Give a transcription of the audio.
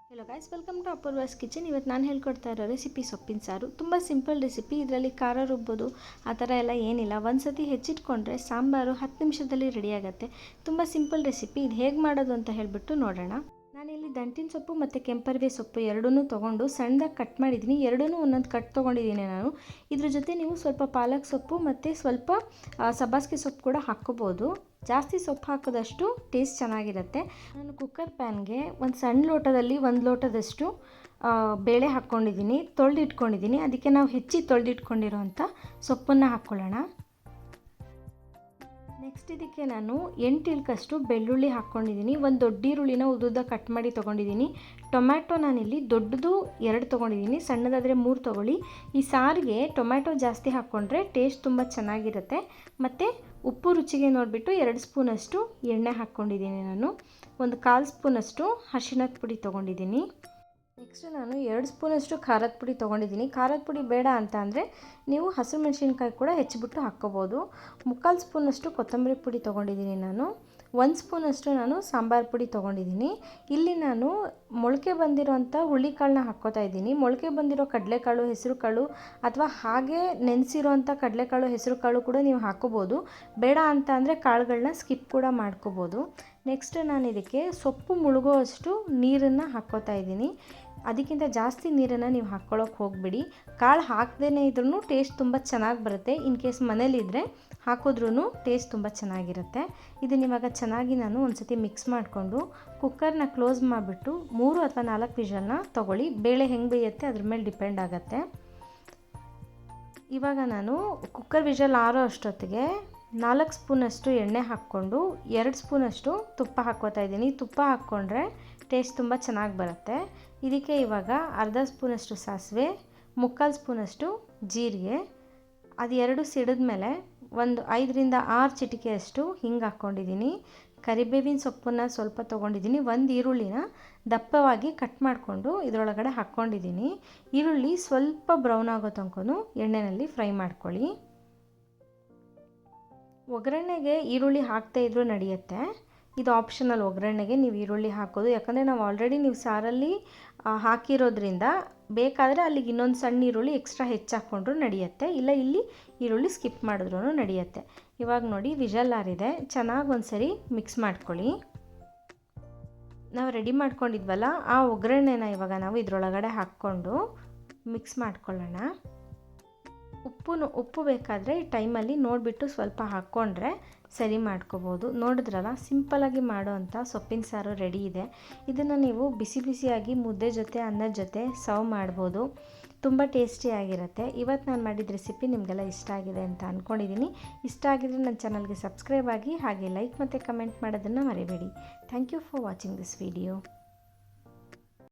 Hello guys, welcome to Apoorva's kitchen. ಇವತ್ತು ನಾನು ಹೇಳ್ಕೊಡ್ತಾ ಇರೋ ರೆಸಿಪಿ ಸೊಪ್ಪಿನ ಸಾರು. ತುಂಬ ಸಿಂಪಲ್ ರೆಸಿಪಿ. ಇದರಲ್ಲಿ ಖಾರ ರುಬ್ಬೋದು ಆ ಥರ ಎಲ್ಲ ಏನಿಲ್ಲ. ಒಂದು ಸತಿ ಹೆಚ್ಚಿಟ್ಕೊಂಡ್ರೆ ಸಾಂಬಾರು 10 ನಿಮಿಷದಲ್ಲಿ ರೆಡಿ ಆಗುತ್ತೆ. ತುಂಬ ಸಿಂಪಲ್ ರೆಸಿಪಿ. ಇದು ಹೇಗೆ ಮಾಡೋದು ಅಂತ ಹೇಳಿಬಿಟ್ಟು ನೋಡೋಣ. ನಾನಿಲ್ಲಿ ದಂಟಿನ ಸೊಪ್ಪು ಮತ್ತು ಕೆಂಪರಿವೆ ಸೊಪ್ಪು ಎರಡನ್ನೂ ತೊಗೊಂಡು ಸಣ್ಣದಾಗಿ ಕಟ್ ಮಾಡಿದ್ದೀನಿ. ಎರಡನ್ನೂ ಒಂದೊಂದು ಕಟ್ ತೊಗೊಂಡಿದ್ದೀನಿ ನಾನು. ಇದ್ರ ಜೊತೆ ನೀವು ಸ್ವಲ್ಪ ಪಾಲಕ್ ಸೊಪ್ಪು ಮತ್ತು ಸ್ವಲ್ಪ ಸಬ್ಬಾಸಿಗೆ ಸೊಪ್ಪು ಕೂಡ ಹಾಕ್ಕೋಬೋದು. ಜಾಸ್ತಿ ಸೊಪ್ಪು ಹಾಕೋದಷ್ಟು ಟೇಸ್ಟ್ ಚೆನ್ನಾಗಿರುತ್ತೆ. ನಾನು ಕುಕ್ಕರ್ ಪ್ಯಾನ್ಗೆ ಒಂದು ಸಣ್ಣ ಲೋಟದಲ್ಲಿ 1 ಲೋಟದಷ್ಟು ಬೇಳೆ ಹಾಕ್ಕೊಂಡಿದ್ದೀನಿ, ತೊಳೆದಿಟ್ಕೊಂಡಿದ್ದೀನಿ. ಅದಕ್ಕೆ ನಾವು ಹೆಚ್ಚಿ ತೊಳೆದಿಟ್ಕೊಂಡಿರೋಂಥ ಸೊಪ್ಪನ್ನು ಹಾಕ್ಕೊಳ್ಳೋಣ. ನೆಕ್ಸ್ಟ್ ಇದಕ್ಕೆ ನಾನು 8 ಇಳ್ಕಷ್ಟು ಬೆಳ್ಳುಳ್ಳಿ ಹಾಕ್ಕೊಂಡಿದ್ದೀನಿ. ಒಂದು ದೊಡ್ಡ ಈರುಳ್ಳಿನ ಉದ್ದುದ್ದ ಕಟ್ ಮಾಡಿ ತೊಗೊಂಡಿದ್ದೀನಿ. ಟೊಮ್ಯಾಟೊ ನಾನಿಲ್ಲಿ ದೊಡ್ಡದು 2 ತೊಗೊಂಡಿದ್ದೀನಿ, ಸಣ್ಣದಾದರೆ 3 ತೊಗೊಳ್ಳಿ. ಈ ಸಾರಿಗೆ ಟೊಮ್ಯಾಟೊ ಜಾಸ್ತಿ ಹಾಕ್ಕೊಂಡ್ರೆ ಟೇಸ್ಟ್ ತುಂಬ ಚೆನ್ನಾಗಿರುತ್ತೆ. ಮತ್ತು ಉಪ್ಪು ರುಚಿಗೆ ನೋಡಿಬಿಟ್ಟು 2 ಸ್ಪೂನಷ್ಟು ಎಣ್ಣೆ ಹಾಕ್ಕೊಂಡಿದ್ದೀನಿ. ನಾನು ಒಂದು 1/4 ಸ್ಪೂನಷ್ಟು ಅರಿಶಿಣದ ಪುಡಿ ತೊಗೊಂಡಿದ್ದೀನಿ. ನೆಕ್ಸ್ಟ್ ನಾನು 2 ಸ್ಪೂನಷ್ಟು ಖಾರದ ಪುಡಿ ತೊಗೊಂಡಿದ್ದೀನಿ. ಖಾರದ ಪುಡಿ ಬೇಡ ಅಂತ ಅಂದರೆ ನೀವು ಹಸಿರು ಮೆಣಸಿನ್ಕಾಯಿ ಕೂಡ ಹೆಚ್ಚಿಬಿಟ್ಟು ಹಾಕ್ಕೋಬೋದು. 3/4 ಸ್ಪೂನಷ್ಟು ಕೊತ್ತಂಬರಿ ಪುಡಿ ತೊಗೊಂಡಿದ್ದೀನಿ. ನಾನು 1 ಸ್ಪೂನಷ್ಟು ನಾನು ಸಾಂಬಾರು ಪುಡಿ ತೊಗೊಂಡಿದ್ದೀನಿ. ಇಲ್ಲಿ ನಾನು ಮೊಳಕೆ ಬಂದಿರೋಂಥ ಹುರುಳಿಕಾಳನ್ನ ಹಾಕ್ಕೋತಾ ಇದ್ದೀನಿ. ಮೊಳಕೆ ಬಂದಿರೋ ಕಡಲೆಕಾಳು, ಹೆಸರು ಕಾಳು ಅಥವಾ ಹಾಗೆ ನೆನೆಸಿರೋಂಥ ಕಡಲೆಕಾಳು, ಹೆಸರು ಕಾಳು ಕೂಡ ನೀವು ಹಾಕ್ಕೋಬೋದು. ಬೇಡ ಅಂತ ಅಂದರೆ ಕಾಳುಗಳನ್ನ ಸ್ಕಿಪ್ ಕೂಡ ಮಾಡ್ಕೋಬೋದು. ನೆಕ್ಸ್ಟ್ ನಾನು ಇದಕ್ಕೆ ಸೊಪ್ಪು ಮುಳುಗೋ ಅಷ್ಟು ನೀರನ್ನು ಹಾಕ್ಕೋತಾ ಇದ್ದೀನಿ. ಅದಕ್ಕಿಂತ ಜಾಸ್ತಿ ನೀರನ್ನು ನೀವು ಹಾಕ್ಕೊಳ್ಳೋಕೆ ಹೋಗಬೇಡಿ. ಕಾಳು ಹಾಕದೇ ಇದ್ರೂ ಟೇಸ್ಟ್ ತುಂಬ ಚೆನ್ನಾಗಿ ಬರುತ್ತೆ. ಇನ್ ಕೇಸ್ ಮನೇಲಿದ್ದರೆ ಹಾಕಿದ್ರೂ ಟೇಸ್ಟ್ ತುಂಬ ಚೆನ್ನಾಗಿರುತ್ತೆ. ಇದನ್ನ ಇವಾಗ ಚೆನ್ನಾಗಿ ನಾನು ಒಂದು ಸತಿ ಮಿಕ್ಸ್ ಮಾಡಿಕೊಂಡು ಕುಕ್ಕರ್ನ ಕ್ಲೋಸ್ ಮಾಡಿಬಿಟ್ಟು 3 ಅಥವಾ 4 ವಿಷಲ್ನ ತೊಗೊಳ್ಳಿ. ಬೇಳೆ ಹೆಂಗೆ ಬೇಯುತ್ತೆ ಅದ್ರ ಮೇಲೆ ಡಿಪೆಂಡ್ ಆಗುತ್ತೆ. ಇವಾಗ ನಾನು ಕುಕ್ಕರ್ ವಿಷಲ್ ಆರೋ ಅಷ್ಟೊತ್ತಿಗೆ 4 ಸ್ಪೂನಷ್ಟು ಎಣ್ಣೆ ಹಾಕ್ಕೊಂಡು 2 ಸ್ಪೂನಷ್ಟು ತುಪ್ಪ ಹಾಕ್ಕೋತಾ ಇದ್ದೀನಿ. ತುಪ್ಪ ಹಾಕ್ಕೊಂಡ್ರೆ ಟೇಸ್ಟ್ ತುಂಬ ಚೆನ್ನಾಗಿ ಬರುತ್ತೆ. ಇದಕ್ಕೆ ಇವಾಗ ಅರ್ಧ ಸ್ಪೂನಷ್ಟು ಸಾಸಿವೆ, 3/4 ಸ್ಪೂನಷ್ಟು ಜೀರಿಗೆ, ಅದು 2 ಸಿಡಿದ ಮೇಲೆ ಒಂದು 5ರಿಂದ 6 ಚಿಟಿಕೆಯಷ್ಟು ಹಿಂಗೆ ಹಾಕ್ಕೊಂಡಿದ್ದೀನಿ. ಕರಿಬೇವಿನ ಸೊಪ್ಪನ್ನು ಸ್ವಲ್ಪ ತೊಗೊಂಡಿದ್ದೀನಿ. 1 ಈರುಳ್ಳಿನ ದಪ್ಪವಾಗಿ ಕಟ್ ಮಾಡಿಕೊಂಡು ಇದರೊಳಗಡೆ ಹಾಕ್ಕೊಂಡಿದ್ದೀನಿ. ಈರುಳ್ಳಿ ಸ್ವಲ್ಪ ಬ್ರೌನ್ ಆಗೋ ತನಕ ಎಣ್ಣೆಯಲ್ಲಿ ಫ್ರೈ ಮಾಡ್ಕೊಳ್ಳಿ. ಒಗ್ಗರಣೆಗೆ ಈರುಳ್ಳಿ ಹಾಕ್ತಾ ಇದ್ರೂ ನಡೆಯುತ್ತೆ. ಇದು ಆಪ್ಷನಲ್. ಒಗ್ಗರಣೆಗೆ ನೀವು ಈರುಳ್ಳಿ ಹಾಕೋದು, ಯಾಕಂದರೆ ನಾವು ಆಲ್ರೆಡಿ ನೀವು ಸಾರಲ್ಲಿ ಹಾಕಿರೋದ್ರಿಂದ ಬೇಕಾದರೆ ಅಲ್ಲಿಗೆ ಇನ್ನೊಂದು ಸಣ್ಣ ಈರುಳ್ಳಿ ಎಕ್ಸ್ಟ್ರಾ ಹೆಚ್ಚಾಕ್ಕೊಂಡ್ರೂ ನಡೆಯುತ್ತೆ. ಇಲ್ಲ ಇಲ್ಲಿ ಈರುಳ್ಳಿ ಸ್ಕಿಪ್ ಮಾಡಿದ್ರೂ ನಡೆಯುತ್ತೆ. ಇವಾಗ ನೋಡಿ ವಿಷಲ್ ಆರಿದೆ. ಚೆನ್ನಾಗಿ ಒಂದು ಸರಿ ಮಿಕ್ಸ್ ಮಾಡ್ಕೊಳ್ಳಿ. ನಾವು ರೆಡಿ ಮಾಡ್ಕೊಂಡಿದ್ವಲ್ಲ ಆ ಒಗ್ಗರಣೆನ ಇವಾಗ ನಾವು ಇದರೊಳಗಡೆ ಹಾಕ್ಕೊಂಡು ಮಿಕ್ಸ್ ಮಾಡ್ಕೊಳ್ಳೋಣ. ಉಪ್ಪು ಬೇಕಾದರೆ ಈ ಟೈಮಲ್ಲಿ ನೋಡಿಬಿಟ್ಟು ಸ್ವಲ್ಪ ಹಾಕ್ಕೊಂಡ್ರೆ ಸರಿ ಮಾಡ್ಕೋಬೋದು. ನೋಡಿದ್ರಲ್ಲ, ಸಿಂಪಲಾಗಿ ಮಾಡೋವಂಥ ಸೊಪ್ಪಿನ ಸಾರು ರೆಡಿ ಇದೆ. ಇದನ್ನು ನೀವು ಬಿಸಿ ಬಿಸಿಯಾಗಿ ಮುದ್ದೆ ಜೊತೆ, ಅನ್ನದ ಜೊತೆ ಸರ್ವ್ ಮಾಡ್ಬೋದು. ತುಂಬ ಟೇಸ್ಟಿಯಾಗಿರುತ್ತೆ. ಇವತ್ತು ನಾನು ಮಾಡಿದ ರೆಸಿಪಿ ನಿಮಗೆಲ್ಲ ಇಷ್ಟ ಆಗಿದೆ ಅಂತ ಅಂದ್ಕೊಂಡಿದ್ದೀನಿ. ಇಷ್ಟ ಆಗಿದ್ರೆ ನನ್ನ ಚಾನಲ್ಗೆ ಸಬ್ಸ್ಕ್ರೈಬ್ ಆಗಿ, ಹಾಗೆ ಲೈಕ್ ಮತ್ತು ಕಮೆಂಟ್ ಮಾಡೋದನ್ನು ಮರಿಬೇಡಿ. Thank you for watching this video.